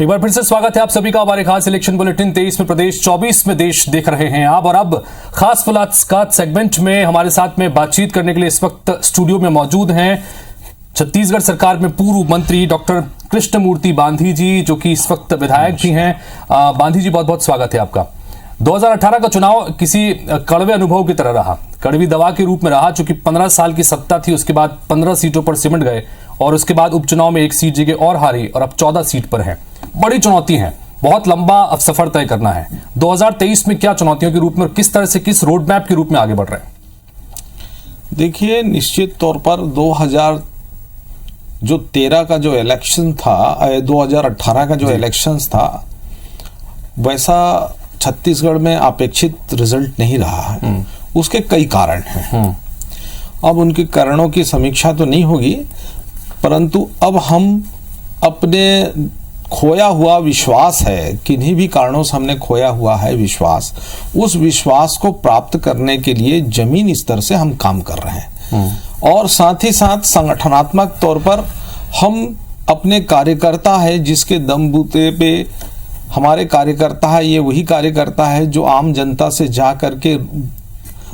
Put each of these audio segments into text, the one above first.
एक बार फिर से स्वागत है आप सभी का हमारे खास इलेक्शन बुलेटिन 23 में प्रदेश 24 में देश देख रहे हैं आप। और अब खास मुलाकात सेगमेंट में हमारे साथ में बातचीत करने के लिए इस वक्त स्टूडियो में मौजूद हैं छत्तीसगढ़ सरकार में पूर्व मंत्री डॉक्टर कृष्णमूर्ति बांधी जी, जो कि इस वक्त विधायक भी हैं। बांधी जी, बहुत बहुत स्वागत है आपका। 2018 का चुनाव किसी कड़वे अनुभव की तरह रहा, कड़वी दवा के रूप में रहा, चूंकि 15 साल की सत्ता थी, उसके बाद 15 सीटों पर सिमट गए और उसके बाद उपचुनाव में एक सीट जगह और हारी और अब 14 सीट पर हैं। बड़ी चुनौती है, बहुत लंबा सफर तय करना है। 2023 में क्या चुनौतियों के रूप में और किस तरह से, किस रोड मैप के रूप में आगे बढ़ रहे हैं? देखिए, निश्चित तौर पर 2013 का जो इलेक्शन था, 2018 का जो इलेक्शंस था, वैसा छत्तीसगढ़ में अपेक्षित रिजल्ट नहीं रहा है। उसके कई कारण हैं। अब उनके कारणों की समीक्षा तो नहीं होगी, परंतु अब हम अपने खोया हुआ विश्वास है, किन्हीं भी कारणों से हमने खोया हुआ है विश्वास, उस विश्वास को प्राप्त करने के लिए जमीन स्तर से हम काम कर रहे हैं। और साथ ही साथ संगठनात्मक तौर पर हम अपने कार्यकर्ता है, जिसके दमबूते पे हमारे कार्यकर्ता है, ये वही कार्यकर्ता है जो आम जनता से जा करके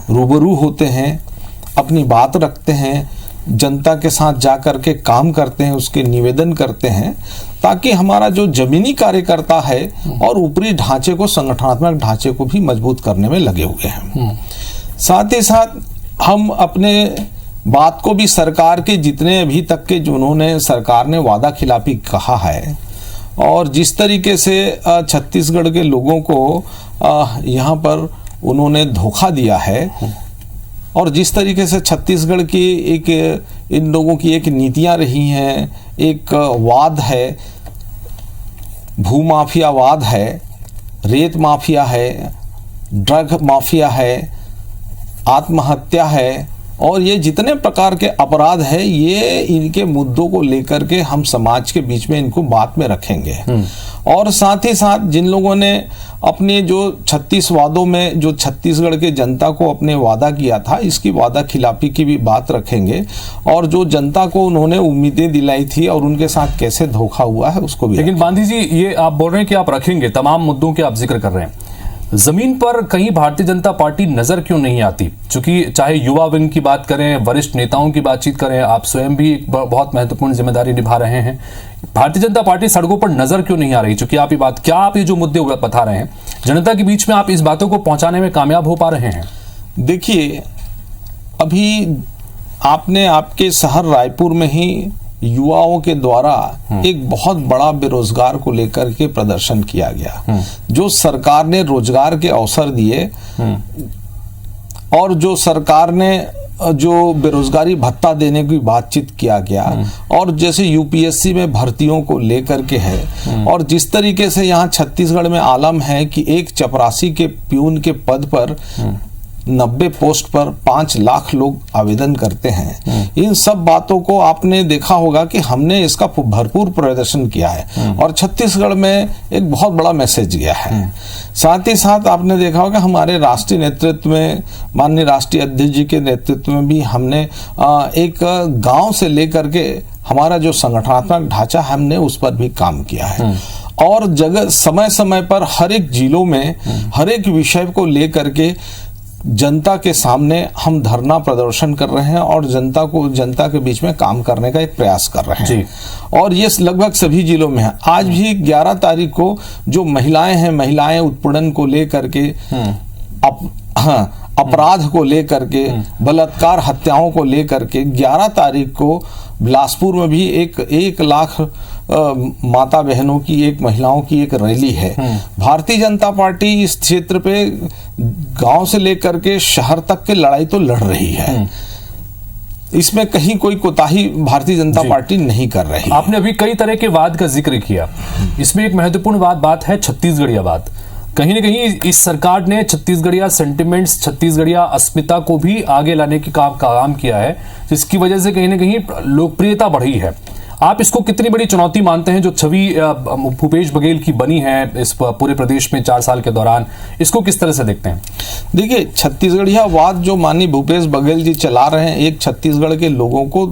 रूबरू होते हैं, अपनी बात रखते हैं, जनता के साथ जा करके काम करते हैं, उसके निवेदन करते हैं, ताकि हमारा जो जमीनी कार्यकर्ता है और ऊपरी ढांचे को, संगठनात्मक ढांचे को भी मजबूत करने में लगे हुए हैं। साथ ही साथ हम अपने बात को भी सरकार के जितने अभी तक के जो उन्होंने सरकार ने वादा खिलाफी कहा है और जिस तरीके से छत्तीसगढ़ के लोगों को यहाँ पर उन्होंने धोखा दिया है और जिस तरीके से छत्तीसगढ़ की एक इन लोगों की एक नीतियाँ रही हैं, एक वाद है, भूमाफियावाद है, रेत माफिया है, ड्रग माफिया है, आत्महत्या है, और ये जितने प्रकार के अपराध है, ये इनके मुद्दों को लेकर के हम समाज के बीच में इनको बात में रखेंगे। और साथ ही साथ जिन लोगों ने अपने जो 36 वादों में जो छत्तीसगढ़ के जनता को अपने वादा किया था, इसकी वादा खिलाफी की भी बात रखेंगे और जो जनता को उन्होंने उम्मीदें दिलाई थी और उनके साथ कैसे धोखा हुआ है उसको भी। लेकिन बांधी जी, ये आप बोल रहे हैं कि आप रखेंगे, तमाम मुद्दों के आप जिक्र कर रहे हैं, जमीन पर कहीं भारतीय जनता पार्टी नजर क्यों नहीं आती? चूंकि चाहे युवा विंग की बात करें, वरिष्ठ नेताओं की बातचीत करें, आप स्वयं भी एक बहुत महत्वपूर्ण जिम्मेदारी निभा रहे हैं, भारतीय जनता पार्टी सड़कों पर नजर क्यों नहीं आ रही? चूंकि आप ये बात, क्या आप ये जो मुद्दे बता रहे हैं जनता के बीच में, आप इस बातों को पहुंचाने में कामयाब हो पा रहे हैं? देखिए, अभी आपने आपके शहर रायपुर में ही युवाओं के द्वारा एक बहुत बड़ा बेरोजगार को लेकर के प्रदर्शन किया गया। जो सरकार ने रोजगार के अवसर दिए और जो सरकार ने जो बेरोजगारी भत्ता देने की बातचीत किया गया, और जैसे यूपीएससी में भर्तियों को लेकर के है, और जिस तरीके से यहाँ छत्तीसगढ़ में आलम है कि एक चपरासी के प्यून के पद पर 90 पोस्ट पर 5 लाख लोग आवेदन करते हैं। इन सब बातों को आपने देखा होगा कि हमने इसका भरपूर प्रदर्शन किया है और छत्तीसगढ़ में एक बहुत बड़ा मैसेज गया है। साथ ही साथ आपने देखा होगा हमारे राष्ट्रीय नेतृत्व में, माननीय राष्ट्रीय अध्यक्ष जी के नेतृत्व में भी हमने एक गांव से लेकर के हमारा जो संगठनात्मक ढांचा, हमने उस पर भी काम किया है। और जगह समय समय पर हर एक जिलों में हर एक विषय को लेकर के जनता के सामने हम धरना प्रदर्शन कर रहे हैं और जनता के बीच में काम करने का एक प्रयास कर रहे हैं। और ये लगभग सभी जिलों में है। आज भी 11 तारीख को जो महिलाएं हैं, महिलाएं उत्पीड़न को लेकर के, अपराध को लेकर के, बलात्कार हत्याओं को लेकर के 11 तारीख को बिलासपुर में भी 1 लाख माता बहनों की, एक महिलाओं की एक रैली है। भारतीय जनता पार्टी इस क्षेत्र पे गांव से लेकर के शहर तक के लड़ाई तो लड़ रही है। इसमें कहीं कोई कोताही भारतीय जनता पार्टी नहीं कर रही। आपने अभी कई तरह के वाद का जिक्र किया, इसमें एक महत्वपूर्ण बात है छत्तीसगढ़िया वाद। कहीं ना कहीं इस सरकार ने छत्तीसगढ़िया सेंटिमेंट्स, छत्तीसगढ़िया अस्मिता को भी आगे लाने की काम किया है, जिसकी वजह से कहीं ना कहीं लोकप्रियता बढ़ी है। आप इसको कितनी बड़ी चुनौती मानते हैं जो छवि भूपेश बघेल की बनी है इस पूरे प्रदेश में 4 साल के दौरान, इसको किस तरह से देखते हैं? देखिए, छत्तीसगढ़िया वाद जो माननीय भूपेश बघेल जी चला रहे हैं, एक छत्तीसगढ़ के लोगों को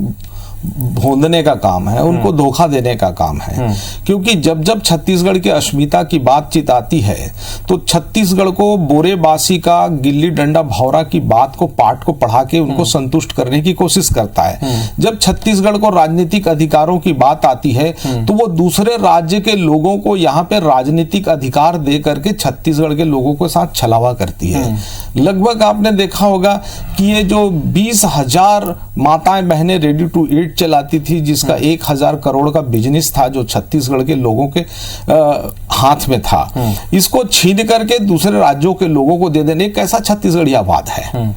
भोंदने का काम है, उनको धोखा देने का काम है। क्योंकि जब जब छत्तीसगढ़ की अस्मिता की बातचीत आती है तो छत्तीसगढ़ को बोरेबासी का, गिल्ली डंडा भौरा की बात को, पाठ को पढ़ा के उनको संतुष्ट करने की कोशिश करता है। जब छत्तीसगढ़ को राजनीतिक अधिकारों की बात आती है तो वो दूसरे राज्य के लोगों को यहाँ पे राजनीतिक अधिकार दे करके छत्तीसगढ़ के लोगों के साथ छलावा करती है। लगभग आपने देखा होगा कि ये जो 20,000 माताएं बहनें रेडी टू ईट चलाती थी, जिसका 1,000 करोड़ का बिजनेस था जो छत्तीसगढ़ के लोगों के हाथ में था, इसको छीन करके दूसरे राज्यों के लोगों को दे देने, कैसा छत्तीसगढ़ियावाद है।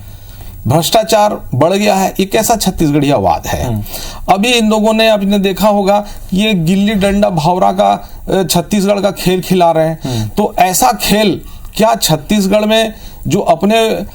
भ्रष्टाचार बढ़ गया है, एक ऐसा छत्तीसगढ़ियावाद है। अभी इन लोगों ने, आपने देखा होगा ये गिल्ली डंडा भौरा का छत्तीसगढ़ का खेल खिला रहे हैं। तो ऐसा खेल क्या छत्तीसगढ़ में जो अपने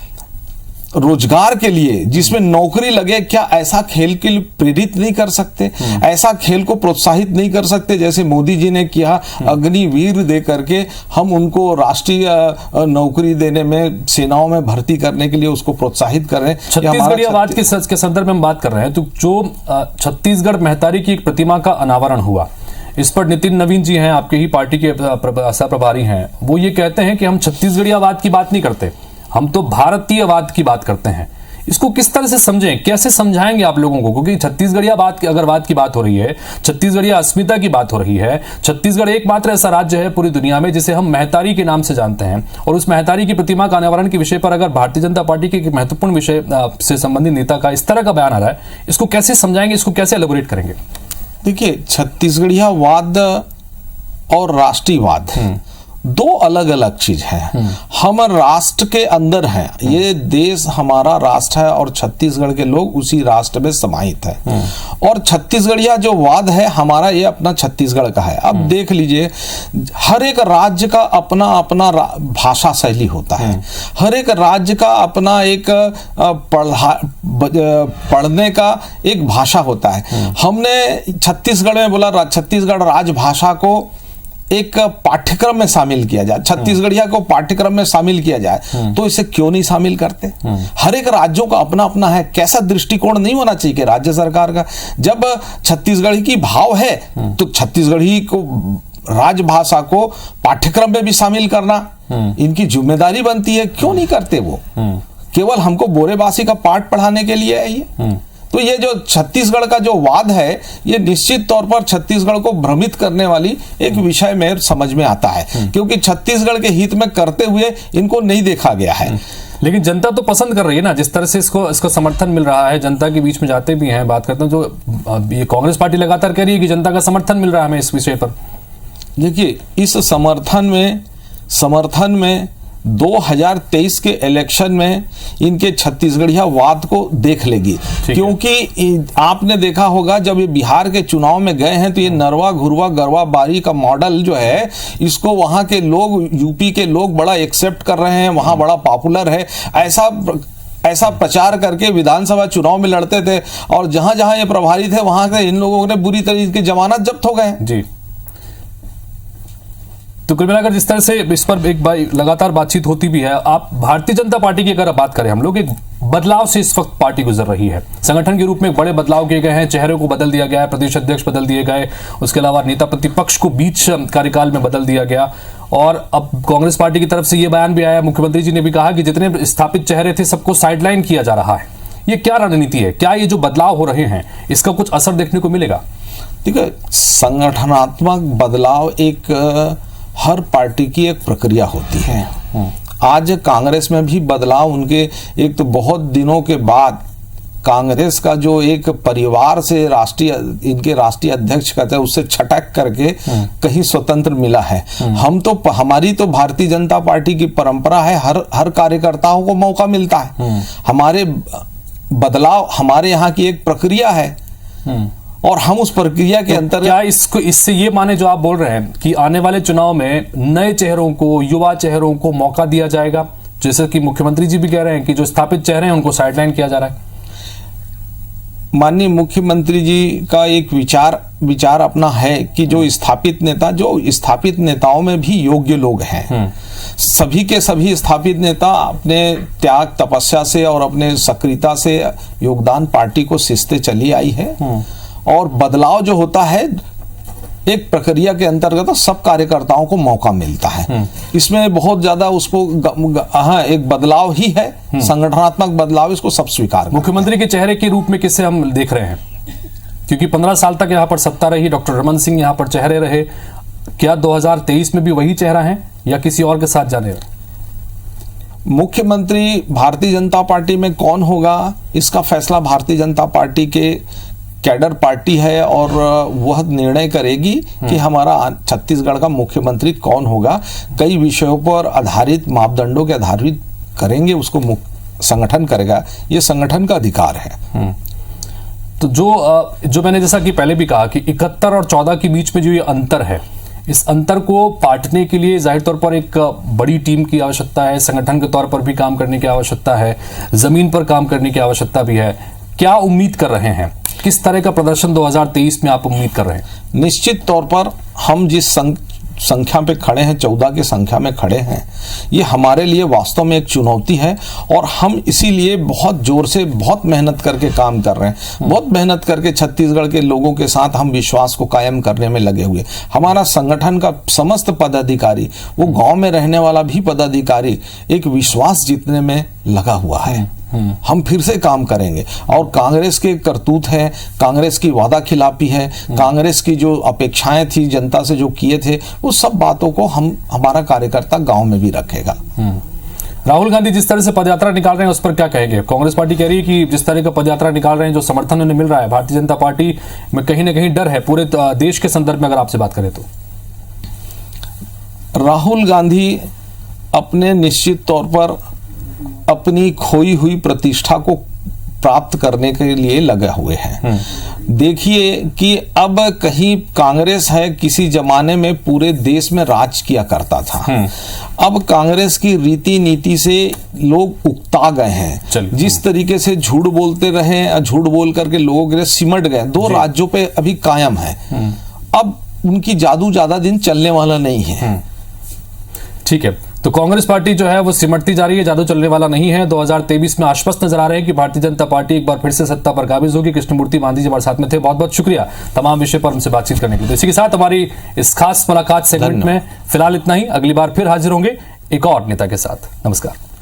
रोजगार के लिए, जिसमें नौकरी लगे, क्या ऐसा खेल के लिए प्रेरित नहीं कर सकते? ऐसा खेल को प्रोत्साहित नहीं कर सकते जैसे मोदी जी ने किया, अग्निवीर दे करके हम उनको राष्ट्रीय नौकरी देने में, सेनाओं में भर्ती करने के लिए उसको प्रोत्साहित कर रहे हैं। छत्तीसगढ़ियावाद के संदर्भ में हम बात कर रहे हैं तो जो छत्तीसगढ़ महतारी की एक प्रतिमा का अनावरण हुआ, इस पर नितिन नवीन जी हैं, आपके ही पार्टी के सह प्रभारी हैं, वो ये कहते हैं कि हम छत्तीसगढ़ियावाद की बात नहीं करते, हम तो भारतीयवाद की बात करते हैं। इसको किस तरह से समझें, कैसे समझाएंगे आप लोगों को? क्योंकि छत्तीसगढ़ियावाद की अगर बात की बात हो रही है, छत्तीसगढ़िया अस्मिता की बात हो रही है, छत्तीसगढ़ एकमात्र ऐसा राज्य है पूरी दुनिया में जिसे हम महतारी के नाम से जानते हैं, और उस महतारी की प्रतिमा का अनावरण के विषय पर अगर भारतीय जनता पार्टी के एक महत्वपूर्ण विषय से संबंधित नेता का इस तरह का बयान आ रहा है, इसको कैसे समझाएंगे, इसको कैसे एलैबोरेट करेंगे? देखिए, छत्तीसगढ़ियावाद और राष्ट्रीयवाद दो अलग अलग चीज है। हम राष्ट्र के अंदर हैं, ये देश हमारा राष्ट्र है और छत्तीसगढ़ के लोग उसी राष्ट्र में समाहित है। और छत्तीसगढ़िया जो वाद है हमारा, ये अपना छत्तीसगढ़ का है। अब देख लीजिए, हर एक राज्य का अपना अपना भाषा शैली होता है, हर एक राज्य का अपना एक पढ़ने का एक भाषा होता है। हमने छत्तीसगढ़ में बोला छत्तीसगढ़ राजभाषा को एक पाठ्यक्रम में शामिल किया जाए, छत्तीसगढ़िया को पाठ्यक्रम में शामिल किया जाए, तो इसे क्यों नहीं शामिल करते? हर एक राज्यों का अपना अपना है। कैसा दृष्टिकोण नहीं होना चाहिए कि राज्य सरकार का, जब छत्तीसगढ़ी की भाव है तो छत्तीसगढ़ी को, राजभाषा को पाठ्यक्रम में भी शामिल करना इनकी जिम्मेदारी बनती है। क्यों नहीं करते? वो केवल हमको बोरेबासी का पाठ पढ़ाने के लिए है ये। तो ये जो छत्तीसगढ़ का जो वाद है, ये निश्चित तौर पर छत्तीसगढ़ को भ्रमित करने वाली एक विषय में समझ में आता है, क्योंकि छत्तीसगढ़ के हित में करते हुए इनको नहीं देखा गया है। लेकिन जनता तो पसंद कर रही है ना, जिस तरह से इसको समर्थन मिल रहा है, जनता के बीच में जाते भी हैं, बात करते हैं, तो ये कांग्रेस पार्टी लगातार कह रही है कि जनता का समर्थन मिल रहा है हमें इस विषय पर। देखिए, इस समर्थन में 2023 के इलेक्शन में इनके छत्तीसगढ़िया वाद को देख लेगी, क्योंकि आपने देखा होगा जब ये बिहार के चुनाव में गए हैं तो ये नरवा घुरवा गरवा बारी का मॉडल जो है, इसको वहां के लोग, यूपी के लोग बड़ा एक्सेप्ट कर रहे हैं, वहां बड़ा पॉपुलर है। ऐसा प्रचार करके विधानसभा चुनाव में लड़ते थे, और जहां जहां ये प्रभारी थे वहां से इन लोगों ने बुरी तरीके की जमानत जब्त हो गए जी। तो कुल मिलाकर जिस तरह से इस पर एक लगातार बातचीत होती भी है, आप भारतीय जनता पार्टी की अगर बात करें, हम लोग एक बदलाव से इस वक्त पार्टी गुजर रही है। संगठन के रूप में बड़े बदलाव किए गए हैं, चेहरे को बदल दिया गया है, प्रदेश अध्यक्ष बदल दिए गए, उसके अलावा नेता प्रतिपक्ष को बीच कार्यकाल में बदल दिया गया, और अब कांग्रेस पार्टी की तरफ से यह बयान भी आया, मुख्यमंत्री जी ने भी कहा कि जितने स्थापित चेहरे थे सबको साइडलाइन किया जा रहा है। ये क्या रणनीति है? क्या ये जो बदलाव हो रहे हैं इसका कुछ असर देखने को मिलेगा? देखिए, संगठनात्मक बदलाव एक हर पार्टी की एक प्रक्रिया होती है। आज कांग्रेस में भी बदलाव, उनके एक तो बहुत दिनों के बाद कांग्रेस का जो एक परिवार से इनके राष्ट्रीय अध्यक्ष कहते हैं, उससे छटक करके कहीं स्वतंत्र मिला है। हमारी तो भारतीय जनता पार्टी की परंपरा है, हर कार्यकर्ताओं को मौका मिलता है। हमारे बदलाव हमारे यहाँ की एक प्रक्रिया है, और हम उस प्रक्रिया के अंतर्गत, क्या इससे ये माने जो आप बोल रहे हैं कि आने वाले चुनाव में नए चेहरों को, युवा चेहरों को मौका दिया जाएगा, जैसे कि मुख्यमंत्री जी भी कह रहे हैं कि जो स्थापित चेहरे हैं उनको साइडलाइन किया जा रहा है? माननीय मुख्यमंत्री जी का एक विचार अपना है कि जो स्थापित नेताओं में भी योग्य लोग हैं। सभी के सभी स्थापित नेता अपने त्याग तपस्या से और अपने सक्रियता से योगदान पार्टी को सींचते चली आई है। और बदलाव जो होता है एक प्रक्रिया के अंतर्गत सब कार्यकर्ताओं को मौका मिलता है। इसमें बहुत ज्यादा उसको एक बदलाव ही है, संगठनात्मक बदलाव, इसको सब स्वीकार करें। मुख्यमंत्री के चेहरे के रूप में किसे हम देख रहे हैं? क्योंकि 15 साल तक यहाँ पर सत्ता रही, डॉक्टर रमन सिंह यहाँ पर चेहरे रहे, क्या 2023 में भी वही चेहरा है या किसी और के साथ जाने? मुख्यमंत्री भारतीय जनता पार्टी में कौन होगा, इसका फैसला भारतीय जनता पार्टी के कैडर पार्टी है और वह निर्णय करेगी कि हमारा छत्तीसगढ़ का मुख्यमंत्री कौन होगा। कई विषयों पर आधारित, मापदंडों के आधारित करेंगे, उसको संगठन करेगा, ये संगठन का अधिकार है। तो जो मैंने जैसा कि पहले भी कहा कि 71 और 14 के बीच में जो ये अंतर है, इस अंतर को पाटने के लिए जाहिर तौर पर एक बड़ी टीम की आवश्यकता है, संगठन के तौर पर भी काम करने की आवश्यकता है, जमीन पर काम करने की आवश्यकता भी है। क्या उम्मीद कर रहे हैं, किस तरह का प्रदर्शन 2023 में आप उम्मीद कर रहे हैं? निश्चित तौर पर हम जिस संख्या पे खड़े हैं, 14 की संख्या में खड़े हैं, ये हमारे लिए वास्तव में एक चुनौती है और हम इसीलिए बहुत जोर से, बहुत मेहनत करके काम कर रहे हैं। बहुत मेहनत करके छत्तीसगढ़ के लोगों के साथ हम विश्वास को कायम करने में लगे हुए। हमारा संगठन का समस्त पदाधिकारी, वो गांव में रहने वाला भी पदाधिकारी, एक विश्वास जीतने में लगा हुआ है। हम फिर से काम करेंगे और कांग्रेस के करतूत है, कांग्रेस की वादा खिलाफी है, कांग्रेस की जो अपेक्षाएं थी जनता से जो किए थे, वो सब बातों को हमारा कार्यकर्ता गांव में भी रखेगा। राहुल गांधी जिस तरह से पदयात्रा निकाल रहे हैं उस पर क्या कहेंगे? कांग्रेस पार्टी कह रही है कि जिस तरह का पदयात्रा निकाल रहे हैं, जो समर्थन उन्हें मिल रहा है, भारतीय जनता पार्टी में कहीं ना कहीं डर है पूरे देश के संदर्भ में अगर आपसे बात करें तो। राहुल गांधी अपने निश्चित तौर पर अपनी खोई हुई प्रतिष्ठा को प्राप्त करने के लिए लगे हुए हैं। देखिए कि अब कहीं कांग्रेस है, किसी जमाने में पूरे देश में राज किया करता था, अब कांग्रेस की रीति नीति से लोग उकता गए हैं। जिस तरीके से झूठ बोलते रहे, झूठ बोल करके लोगों के लिए सिमट गए, 2 राज्यों पे अभी कायम है। अब उनकी जादू ज्यादा दिन चलने वाला नहीं है। ठीक है, तो कांग्रेस पार्टी जो है वो सिमटती जा रही है, जादू चलने वाला नहीं है। 2023 में आश्वस्त नजर आ रहे हैं कि भारतीय जनता पार्टी एक बार फिर से सत्ता पर काबिज होगी। कृष्णमूर्ति मांझी जी हमारे साथ में थे, बहुत बहुत शुक्रिया तमाम विषय पर हमसे बातचीत करने के लिए। इसी के साथ हमारी इस खास मुलाकात सेगमेंट में फिलहाल इतना ही। अगली बार फिर हाजिर होंगे एक और नेता के साथ। नमस्कार।